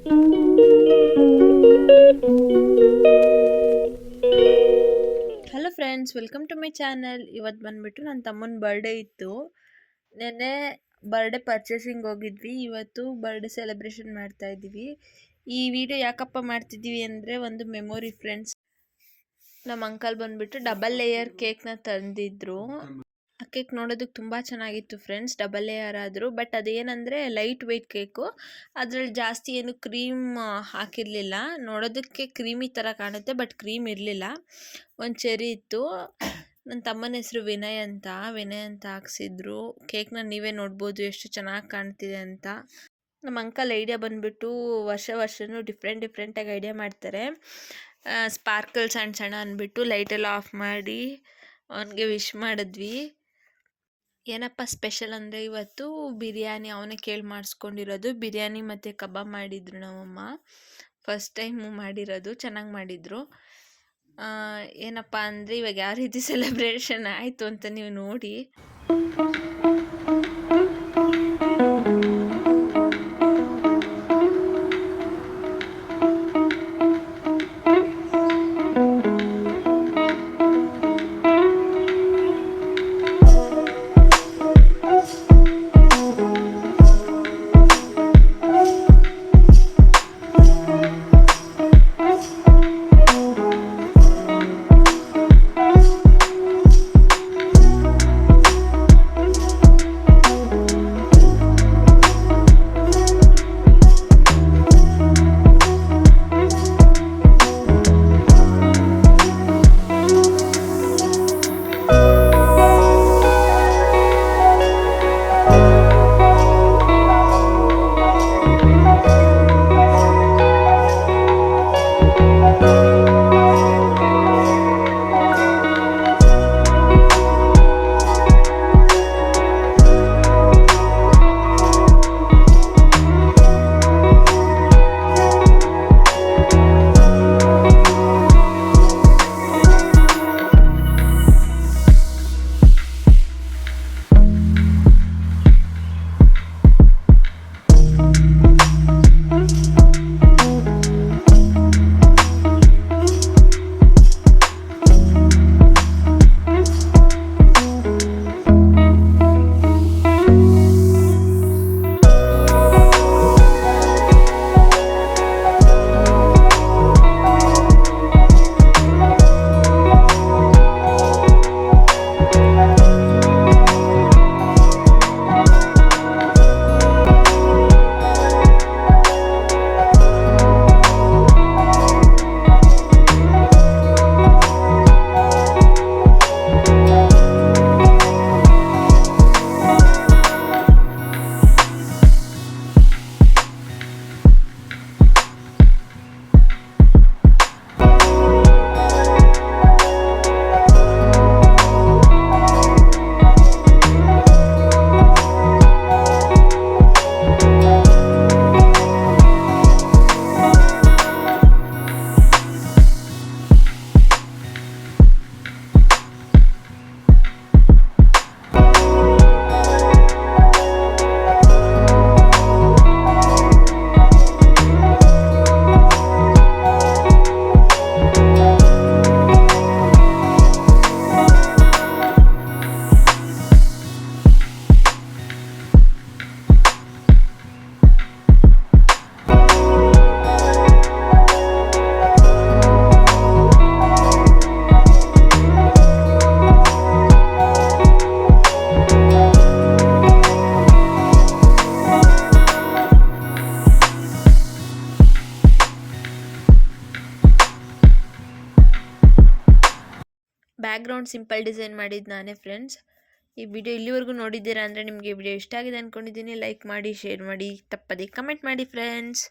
Hello friends, welcome to my channel. ಇವತ್ತು ಬಂದುಬಿಟ್ಟು ನನ್ನ ತಮ್ಮನ ಬರ್ಡೇ ಇತ್ತು. ನೆನ್ನೆ ಬರ್ಡೇ ಪರ್ಚೇಸಿಂಗ್ ಹೋಗಿದ್ವಿ. ಇವತ್ತು ಬರ್ಡೇ ಸೆಲೆಬ್ರೇಷನ್ ಮಾಡ್ತಾ ಇದ್ದೀವಿ. ಈ ವಿಡಿಯೋ ಯಾಕಪ್ಪ ಮಾಡ್ತಿದ್ದೀವಿ ಅಂದರೆ, ಒಂದು ಮೆಮೊರಿ ಫ್ರೆಂಡ್ಸ್. ನಮ್ಮ ಅಂಕಲ್ ಬಂದುಬಿಟ್ಟು ಡಬಲ್ ಲೇಯರ್ ಕೇಕ್ನ ತಂದಿದ್ರು. ಆ ಕೇಕ್ ನೋಡೋದಕ್ಕೆ ತುಂಬ ಚೆನ್ನಾಗಿತ್ತು ಫ್ರೆಂಡ್ಸ್. ಡಬಲ್ ಲೇಯರ್ ಆದರೂ, ಬಟ್ ಅದೇನಂದರೆ ಲೈಟ್ ವೆಯ್ಟ್ ಕೇಕು. ಅದರಲ್ಲಿ ಜಾಸ್ತಿ ಏನು ಕ್ರೀಮ್ ಹಾಕಿರಲಿಲ್ಲ. ನೋಡೋದಕ್ಕೆ ಕ್ರೀಮಿ ಥರ ಕಾಣುತ್ತೆ, ಬಟ್ ಕ್ರೀಮ್ ಇರಲಿಲ್ಲ. ಒಂದು ಚೆರಿ ಇತ್ತು. ನನ್ನ ತಮ್ಮನ ಹೆಸರು ವಿನಯ್ ಅಂತ ಹಾಕ್ಸಿದ್ರು. ಕೇಕ್ನ ನೀವೇ ನೋಡ್ಬೋದು ಎಷ್ಟು ಚೆನ್ನಾಗಿ ಕಾಣ್ತಿದೆ ಅಂತ. ನಮ್ಮ ಅಂಕಲ್ ಐಡಿಯಾ ಬಂದುಬಿಟ್ಟು ವರ್ಷನೂ ಡಿಫ್ರೆಂಟಾಗಿ ಐಡಿಯಾ ಮಾಡ್ತಾರೆ. ಸ್ಪಾರ್ಕಲ್ ಸಣ್ಣ ಅಂದ್ಬಿಟ್ಟು ಲೈಟೆಲ್ಲ ಆಫ್ ಮಾಡಿ ಅವನಿಗೆ ವಿಶ್ ಮಾಡಿದ್ವಿ. ಏನಪ್ಪ ಸ್ಪೆಷಲ್ ಅಂದರೆ, ಇವತ್ತು ಬಿರಿಯಾನಿ ಅವನೇ ಕೇಳಿ ಮಾಡಿಸ್ಕೊಂಡಿರೋದು. ಬಿರಿಯಾನಿ ಮತ್ತು ಕಬಾಬ್ ಮಾಡಿದ್ರು ನಮ್ಮಮ್ಮ. ಫಸ್ಟ್ ಟೈಮು ಮಾಡಿರೋದು, ಚೆನ್ನಾಗಿ ಮಾಡಿದರು. ಏನಪ್ಪ ಅಂದರೆ, ಇವಾಗ ಯಾವ ರೀತಿ ಸೆಲೆಬ್ರೇಷನ್ ಆಯಿತು ಅಂತ ನೀವು ನೋಡಿ. ಬ್ಯಾಕ್ಗ್ರೌಂಡ್ ಸಿಂಪಲ್ ಡಿಸೈನ್ ಮಾಡಿದ್ದು ನಾನೇ ಫ್ರೆಂಡ್ಸ್. ಈ ವಿಡಿಯೋ ಇಲ್ಲಿವರೆಗೂ ನೋಡಿದ್ದೀರಾ ಅಂದರೆ ನಿಮಗೆ ವಿಡಿಯೋ ಇಷ್ಟ ಆಗಿದೆ ಅಂದ್ಕೊಂಡಿದ್ದೀನಿ. ಲೈಕ್ ಮಾಡಿ, ಶೇರ್ ಮಾಡಿ, ತಪ್ಪದೇ ಕಮೆಂಟ್ ಮಾಡಿ ಫ್ರೆಂಡ್ಸ್.